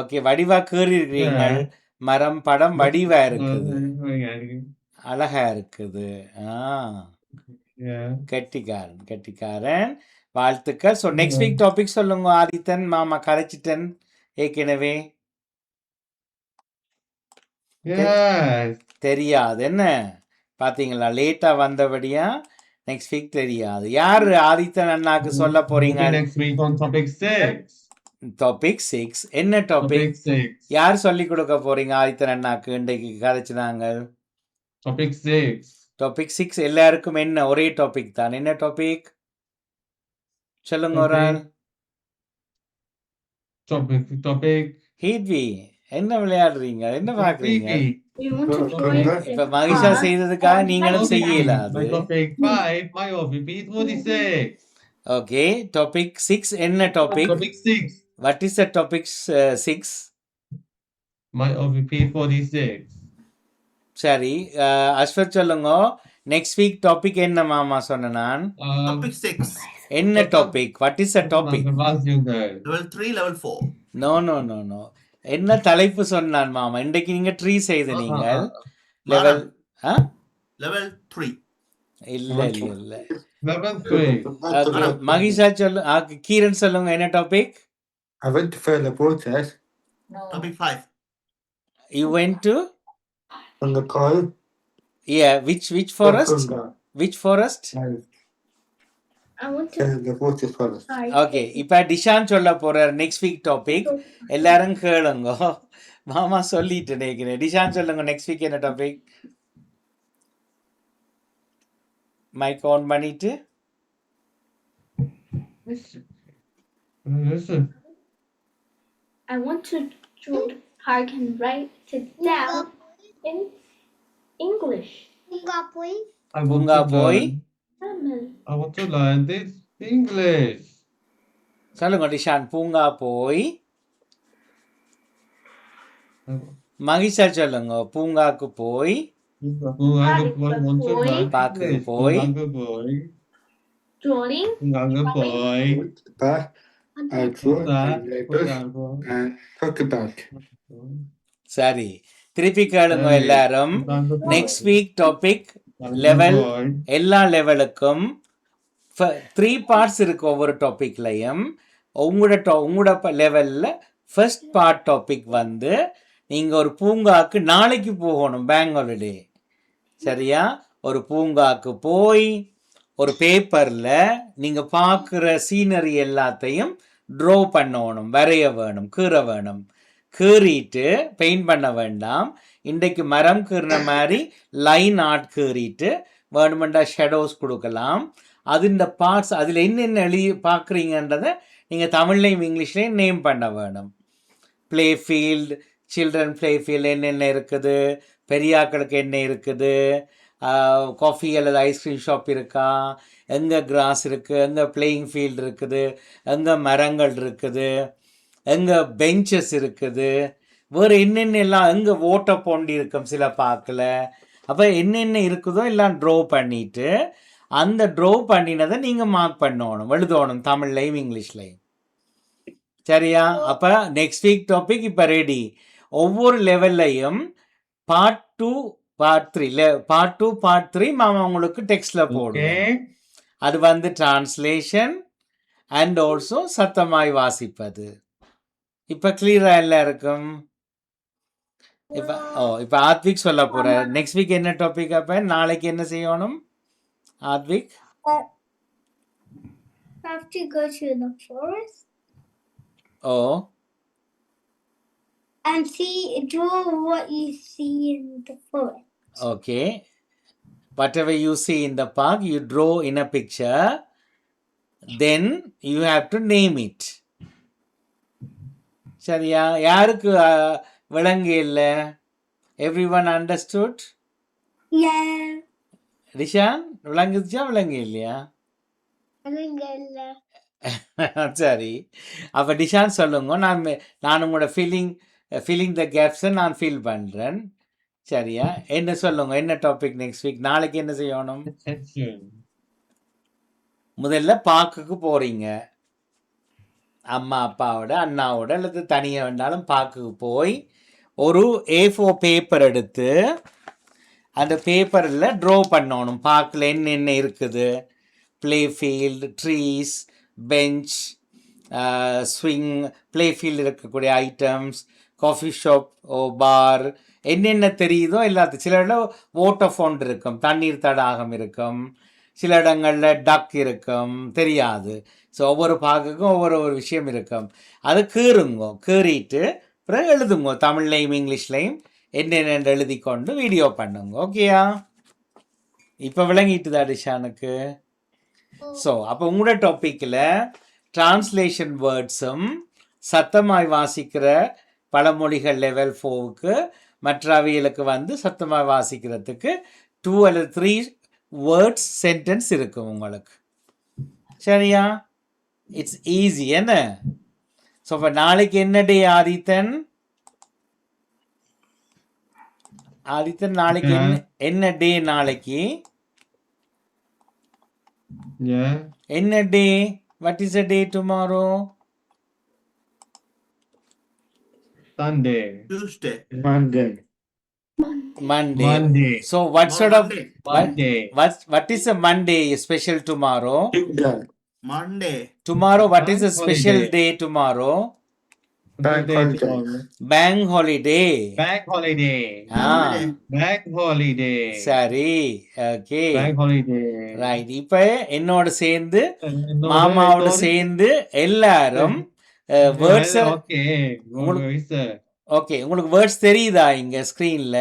ஓகே வடிவா கேறி இருக்கிறீங்க. மரம் படம் வடிவா இருக்குது, அழகா இருக்குது. Yeah. கெட்டிக்காரன் கெட்டிக்காரன், வாழ்த்துக்கள். ஸோ நெக்ஸ்ட் வீக் டாபிக் சொல்லுங்க ஆதித்தன். மாமா கரைச்சிட்டன் ஏற்கனவே. Yes. தெரியாது என்ன பாத்தீங்களா, லேட்டா வந்தபடியா நெக்ஸ்ட் வீக் தெரியாது. யார் ஆதித்தன் அண்ணாக்கு சொல்ல போறீங்க? We'll be next week on topic 6. Topic 6 என்ன டாபிக்? Topic 6. யார் சொல்லி கொடுக்க போறீங்க ஆதித்தன் அண்ணாக்கு இன்றைக்கு கதைச்சுனாங்க? Topic 6. டாபிக் 6 எல்லாருக்கும் என்ன ஒரே டாபிக் தான். என்ன டாபிக் சொல்லுங்க ஒரு ஆள். Topic. ஹீட்வி என்ன விளையாடுறீங்க, என்ன பாக்குறீங்க? Phoebe. We want to join இப்ப மகிஷா செய்ததுக்காக நீங்களும் செய்யலாது. Topic 5. My OVP 26. Okay topic 6 என்ன topic? Topic 6. What is the topic 6? My OVP 46. சரி அஸ்வத் சொல்லுங்க நெக்ஸ்ட் வீக் டாபிக் என்ன மாமா சொன்ன நான்? Topic 6. என்ன topic? What is the topic? Level 3, level 4. No no no no, என்ன தலைப்பு சொன்னான் மாமா? இன்றைக்கு நீங்க ட்ரீ செய்த நீங்கள் லெவல் Level 3. இல்ல இல்ல இல்ல. Level 3. Okay, மகிஷா சொல்லு, கீரன் சொல்லுங்க என்ன topic? I went to further protest Topic 5. You went to on the call. which forest? Which forest? I want to The protest forest. Okay இப்ப டிஷான் சொல்ல போறார் நெக்ஸ்ட் வீக் டாபிக். எல்லாரும் கேளுங்க, மாமா சொல்லிட்டு நினைக்கிறேன். டிஷான் சொல்லுங்க நெக்ஸ்ட் வீக் என்ன டாபிக்? மைக் ஆன் பண்ணிட்டு. Listen. I want to join park and write it down in English. I want பூங்கா to போய் learn. I want to learn this English. சொல்லுங்க டிஷான். பூங்கா போய். மகிஷா சொல்லுங்க பூங்காக்கு போய். பார்க்குக்கு போய். Drawing. Back. I draw and talk about. சரி திருப்பி கேளுங்க எல்லாரும். நெக்ஸ்ட் வீக் டாபிக் லெவல் எல்லா லெவலுக்கும் 3 பார்ட்ஸ் இருக்கு ஒவ்வொரு டாபிக்லையும். உங்களோட லெவலில் ஃபர்ஸ்ட் பார்ட் டாபிக் வந்து நீங்கள் ஒரு பூங்காக்கு நாளைக்கு போகணும், பேங்க் ஹாலிடே. சரியா? ஒரு பூங்காக்கு போய் ஒரு பேப்பரில் நீங்கள் பார்க்குற சீனரி எல்லாத்தையும் ட்ரா பண்ணணும், வரைய வேணும், கீற வேணும். கீறிட்டு பெயிண்ட் பண்ண வேண்டாம். இன்றைக்கு மரம் கீறின மாதிரி லைன் ஆர்ட் கீறிட்டு வேணுமெண்டா ஷெடோஸ் கொடுக்கலாம். அது இந்த பார்ட்ஸ் அதில் என்னென்ன பார்க்குறீங்கன்றதை நீங்கள் தமிழ்லையும் இங்கிலீஷ்லேயும் நேம் பண்ண வேணும். Play field, children play field என்னென்ன இருக்குது, பெரியாக்களுக்கு என்ன இருக்குது, காஃபி அல்லது ஐஸ்கிரீம் ஷாப் இருக்கா, எங்கே கிராஸ் இருக்குது, எங்கே பிளேயிங் ஃபீல்டு இருக்குது, எங்கே மரங்கள் இருக்குது, எங்கே பெஞ்சஸ் இருக்குது, வேறு என்னென்ன எல்லாம் எங்கே ஓட்ட போண்டி இருக்கும் சில பார்க்கல. அப்போ என்னென்ன இருக்குதோ எல்லாம் ட்ரா பண்ணிவிட்டு அந்த ட்ரா பண்ணினதை நீங்கள் மார்க் பண்ணணும், எழுதணும் தமிழ்லையும் இங்கிலீஷ்லையும். சரியா? அப்போ நெக்ஸ்ட் வீக் டாபிக் இப்போ ரெடி. ஒவ்வொரு லெவல்லையும் பார்ட் 2 பார்ட் 3 பார்ட் 2 பார்ட் 3 மாமா உங்களுக்கு டெக்ஸ்டில் போடுவேன். அது வந்து டிரான்ஸ்லேஷன் அண்ட் ஆல்சோ சத்தமாய் வாசிப்பது. இப்போ கிளியராக எல்லாம் இருக்கும். இப்போ ஆத்விக் சொல்ல போற நெக்ஸ்ட் வீக் என்ன டாபிக்? அப்போ நாளைக்கு என்ன செய்யணும் Advik? Have to go to the forest and draw what you see in the forest. Okay. Whatever you see in the park, you draw in a picture. Then you have to name it. சரியா? யாருக்கு விளங்கு இல்லை? Everyone understood? Yeah. Rishan விளங்குச்சா விளங்கு இல்லையா? சரி, அப்போ டிஷான் சொல்லுங்க. நான் உங்களோட ஃபீலிங் த கேப்ஸை நான் ஃபீல் பண்ணுறேன். சரியா? என்ன சொல்லுங்க, என்ன டாபிக் நெக்ஸ்ட் வீக்? நாளைக்கு என்ன செய்யணும்? Attention. முதல்ல பார்க்குக்கு போறீங்க, அம்மா அப்பாவோட அண்ணாவோட அல்லது தனியாக வேண்டாலும் பார்க்குக்கு போய் ஒரு A4 பேப்பர் எடுத்து அந்த பேப்பரில் ட்ரா பண்ணணும். பார்க்கில் என்னென்ன இருக்குது, play field, trees, bench, swing, play field இருக்கக்கூடிய ஐட்டம்ஸ், காஃபி ஷாப் ஓ பார், என்னென்ன தெரியுதோ எல்லாத்தையும். சில இடம் வாட்டர் ஃபவுண்ட் இருக்கும், தண்ணீர் தடாகம் இருக்கும், சில இடங்களில் டக் இருக்கும், தெரியாது. ஸோ ஒவ்வொரு பார்க்குக்கும் ஒவ்வொரு விஷயம் இருக்கும். அது கீறுங்கோ, கீறிட்டு அப்புறம் எழுதுங்கோ, தமிழ்லையும் இங்கிலீஷ்லையும் என்னென்னு எழுதி கொண்டு வீடியோ பண்ணுங்க. ஓகேயா? இப்போ விளங்கிட்டுதா டிஷானுக்கு? ஸோ அப்போ உங்களோட டாப்பிக்கில் டிரான்ஸ்லேஷன் வேர்ட்ஸும் சத்தமாய் வாசிக்கிற பழமொழிகள் லெவல் 4க்கு, மற்றவைகளுக்கு வந்து சத்தமாய் வாசிக்கிறதுக்கு 2 அல்லது 3 வேர்ட்ஸ் சென்டென்ஸ் இருக்கும் உங்களுக்கு. சரியா? இட்ஸ் ஈஸி என்ன? ஸோ இப்போ நாளைக்கு என்ன டே ஆதித்தன்? ஆதித்தன் நாளைக்கு என்ன டே? நாளைக்கு Yeah. என்ன day? What is a day tomorrow? Sunday. Tuesday. Monday. Monday. Monday. So what sort of Monday. what is a Monday special tomorrow? Tuesday. Monday. Tomorrow what is a Bank special holiday. day tomorrow? Bank holiday. Bank holiday. Bank holiday. Ah, Bank holiday. சரி. Okay. Bank holiday. Right. இப்போ என்னோட சேர்ந்து மாமாவோட சேர்ந்து எல்லாரும் words. Okay. Okay, உங்களுக்கு words தெரியுதா இங்க ஸ்கிரீன்ல?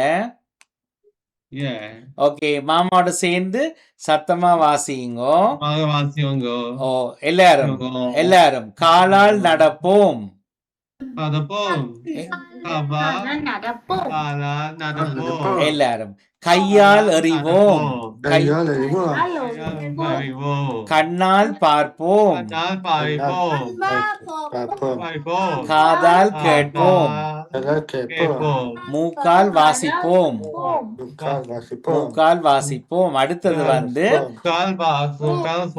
Yeah. ஓகே, மாமாவோட சேர்ந்து சத்தமா வாசிங்கோ. வாசியோங்கோ. ஓ, எல்லாரும் எல்லாரும் காலால் நடப்போம். நடப்போம். நடப்போம். எல்லாரும் கையால் எறிவோம். கையால் எறிவோம். கண்ணால் பார்ப்போம். பார்ப்போம். காதால் கேட்போம். எல்லாம் கேட்போம். மூக்கால் வாசிப்போம். முக்கால் வாசிப்போம். மூக்கால் வாசிப்போம். அடுத்தது வந்து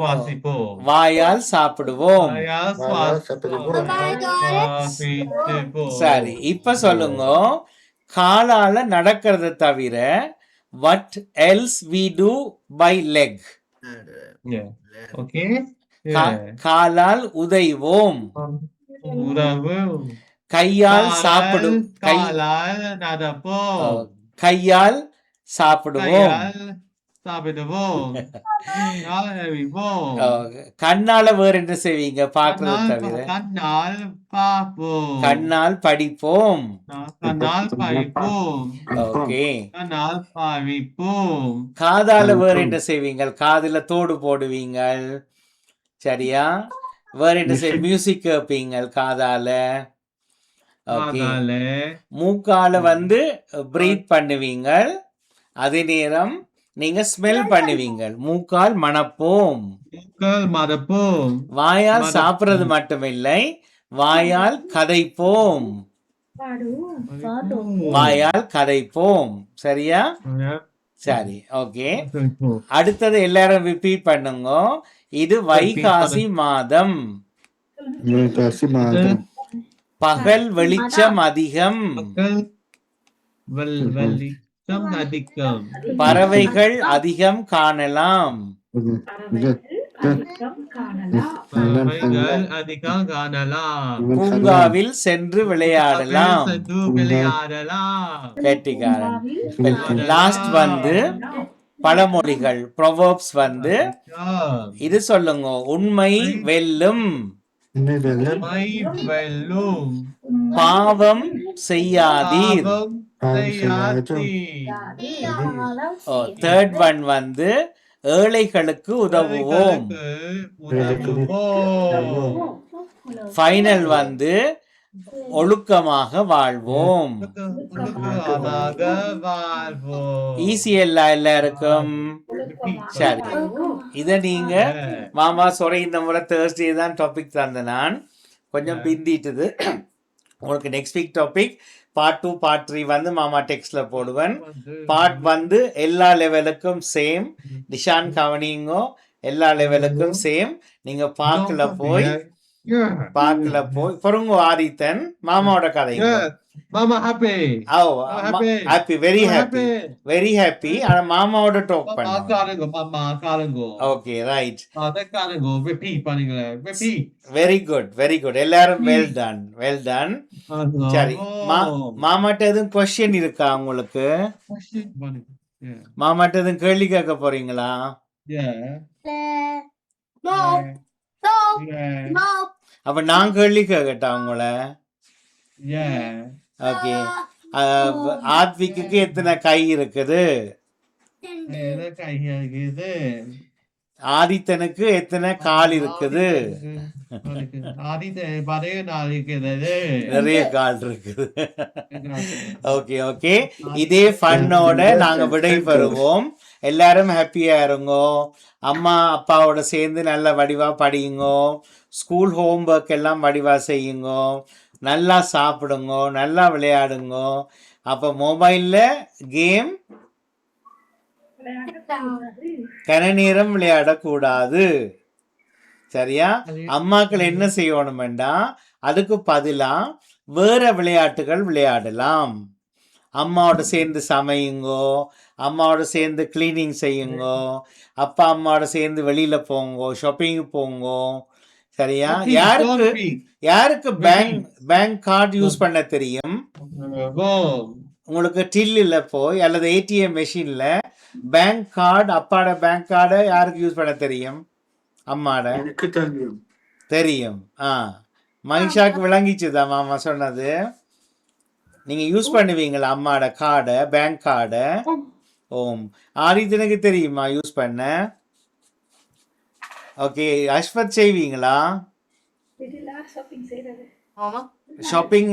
வாசிப்போம். வாயால் சாப்பிடுவோம். சரி, இப்ப சொல்லுங்க, காலால நடக்கிறத தவிர what else we do by leg? Yeah. Okay. காலால் உதைவோம். கையால் சாப்பிடும். காலால் நடப்போம். கையால் சாப்பிடுவோம். கண்ணால வேற என்ன செய்வீங்க பார்க்கறத தவிர? கண்ணால் பார்ப்போம். கண்ணால் படிப்போம். கண்ணால் படிப்போம். ஓகே. கண்ணால் பாவிப்போம். காதால வேற என்ன செய்வீங்க? காதுல தோடு போடுவீங்க. சரியா? வேற என்ன செய்ய? மியூசிக் கேட்பீங்க காதால. ஓகே. மூக்கால வந்து பிரீத் பண்ணுவீங்க. அதே நேரம் நீங்க ஸ்மெல் பண்ணுவீங்க. மூக்கால் மணப்போம். மறப்போம். வாயால் சாப்பிடுறது மட்டுமில்லை, வாயால் கதைப்போம். வாயால் கதைப்போம். சரியா? சரி, ஓகே. அடுத்தது எல்லாரும் ரிப்பீட் பண்ணுங்க. இது வைகாசி மாதம். வைகாசி மாதம். பகல் வெளிச்சம் அதிகம். அதிகம். பறவைகள் அதிகம் காணலாம். பறவைகள் அதிகம் காணலாம். பூங்காவில் சென்று விளையாடலாம். கெட்டிக்காரன். லாஸ்ட் வந்து பழமொழிகள், ப்ரொவர்ப்ஸ் வந்து இது சொல்லுங்க. உண்மை வெல்லும். பாவம் செய்யாதீர். தேர்ட் ஒன் வந்து ஏழைகளுக்கு உதவுவோம். ஃபைனல் வந்து ஒழுக்கமாக வாழ்வோம். ஈஸி எல்லாருக்கும். சரி, இதை நீங்க மாமா சொல்ற இந்த முறை தேர்ஸ்டே தான் டாபிக் தந்த நான் கொஞ்சம் பிந்திட்டுது. உங்களுக்கு next week topic part 2 part 3 வந்து மாமா டெக்ஸ்ட்ல போடுவேன். பார்ட் வந்து எல்லா லெவலுக்கும் சேம். டிஷான் கவனிங்கோ, எல்லா லெவலுக்கும் சேம். நீங்க பார்க்கல போய் பொறுங்க ஆதித்தன் மாமாவோட கதைங்க. Yeah. Mama happy. ஓ happy. Happy, very happy. ஆனா மாமாவோட டாக் பண்ணுங்க. Mama காலங்கோ. Okay right. அத காலங்கோ repeat பண்ணுங்க. Repeat. Very good. எல்லாரும் வெல் டன். சரி, மாமாட்ட எதுவும் கொஸ்டின் இருக்கா உங்களுக்கு? Yeah. மாமாட்ட எதுவும் கேள்வி கேட்க போறீங்களா? Yeah. No. Yeah. No. அப்ப நான் கேள்வி கேட்கட்டா உங்கள? Yeah. ஓகே. ஆத்விக்கு எத்தனை கை இருக்குது? ஆதித்தனுக்கு எத்தனை கால் இருக்குது? நிறைய கால் இருக்குது. ஓகே. இதே ஃபன்னோட நாங்க விடை பெறுவோம். எல்லாரும் ஹாப்பியா இருங்கோ. அம்மா அப்பாவோட சேர்ந்து நல்ல வடிவா படியுங்கோ. ஸ்கூல் ஹோம்ஒர்க் எல்லாம் வடிவா செய்யுங்கோ. நல்லா சாப்பிடுங்கோ, நல்லா விளையாடுங்கோ. அப்போ மொபைல்ல கேம் கன நேரம் விளையாடக்கூடாது. சரியா? அம்மாக்கள் என்ன செய்யணுமெண்டா அதுக்கு பதிலா வேற விளையாட்டுகள் விளையாடலாம். அம்மாவோட சேர்ந்து சமையுங்கோ, அம்மாவோட சேர்ந்து கிளீனிங் செய்யுங்கோ, அப்பா அம்மாவோட சேர்ந்து வெளியில போங்கோ, ஷாப்பிங் போங்கோ. சரியா? யாருக்கு பேங்க் கார்டு யூஸ் பண்ண தெரியும்? உங்களுக்கு டில்லில் போய் அல்லது ஏடிஎம் மெஷின்ல பேங்க் கார்டு, அப்பாட பேங்க் கார்டை யாருக்கு யூஸ் பண்ண தெரியும்? அம்மாட தெரியும். மகிஷாக்கு விளங்கிச்சுதா மாமா சொன்னது? நீங்க யூஸ் பண்ணுவீங்களா அம்மாட கார்டை, பேங்க் கார்டை? ஓம். ஆதித்தனுக்கு தெரியுமா யூஸ் பண்ண? ஓகே. அஸ்வத் செய்வீங்களா ஷாப்பிங்?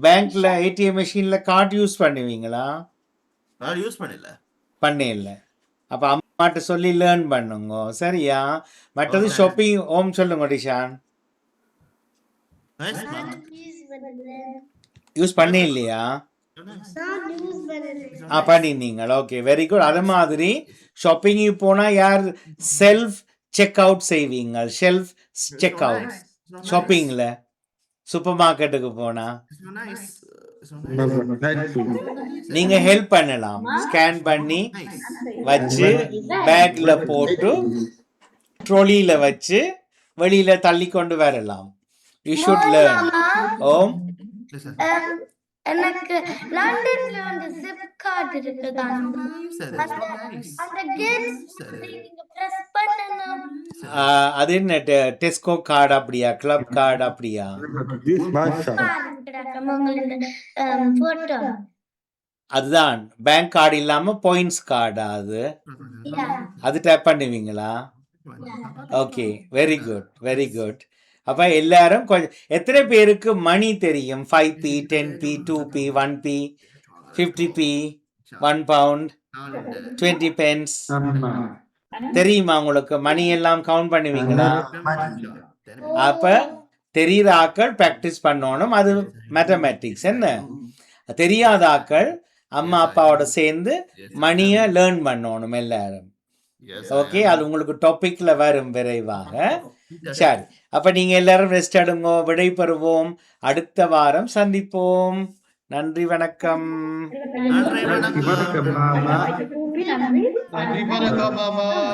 பேங்க்ல ஏடிஎம் மெஷின்ல கார்டு யூஸ் பண்ணுவீங்களா? யூஸ் பண்ணல. அப்ப அம்மாட்ட சொல்லி லேர்ன் பண்ணுங்க. சரியா? மற்றது ஷாப்பிங் ஓம் சொல்லுங்க டிஷான். யூஸ் பண்ண இல்லையா? பண்ணிருந்தீங்களா? Okay, very good. அது மாதிரி ஷாப்பிங்கு போனா யார் செல்ஃப் செக் அவுட் செய்வீங்க? செல்ஃப் செக் அவுட் ஷாப்பிங்ல சூப்பர் மார்க்கெட்டுக்கு போனா நீங்க ஹெல்ப் பண்ணலாம். ஸ்கேன் பண்ணி வச்சு பேக்ல போட்டு ட்ரோலியில வச்சு வெளியில தள்ளி கொண்டு வரலாம். You should learn. ஓம். எனக்கு லண்டன்ல வந்து ஜிப் கார்டு இருக்குதா? அந்த கேட்ஸ் நீங்க பிரஸ் பண்ணனும். அது என்ன டெஸ்கோ கார்டு அப்படியா? கிளப் கார்டு அப்படியா? அதுதான் பேங்க் கார்டு இல்லாம பாயிண்ட்ஸ் கார்டு. அது டேப் பண்ணுவீங்களா? Okay, very good. அப்ப எல்லாரும் கொஞ்சம் எத்தனை பேருக்கு மணி தெரியும்? 5p, 10p, 2p, 1p, 50p, 1 pound, 20 pence தெரியுமா உங்களுக்கு? மணி எல்லாம் கவுண்ட் பண்ணுவீங்களா? அப்ப தெரியாத ஆக்கள் பிராக்டிஸ் பண்ணணும். அது மேத்தமேட்டிக்ஸ். என்ன தெரியாத ஆக்கள் அம்மா அப்பாவோட சேர்ந்து மணியை லேர்ன் பண்ணணும் எல்லாரும். ஓகே, அது உங்களுக்கு டாபிக்ல வரும் விரைவாக. சரி, அப்ப நீங்க எல்லாரும் ரெஸ்ட் எடுங்க. விடை பெறுவோம். அடுத்த வாரம் சந்திப்போம். நன்றி, வணக்கம்.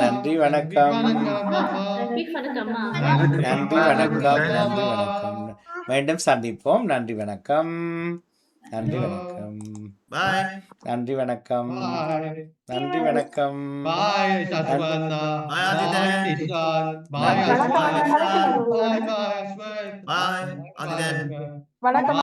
நன்றி வணக்கம். மீண்டும் சந்திப்போம். நன்றி, வணக்கம். நன்றி, வணக்கம். நன்றி, வணக்கம். நன்றி, வணக்கம். வணக்கம்.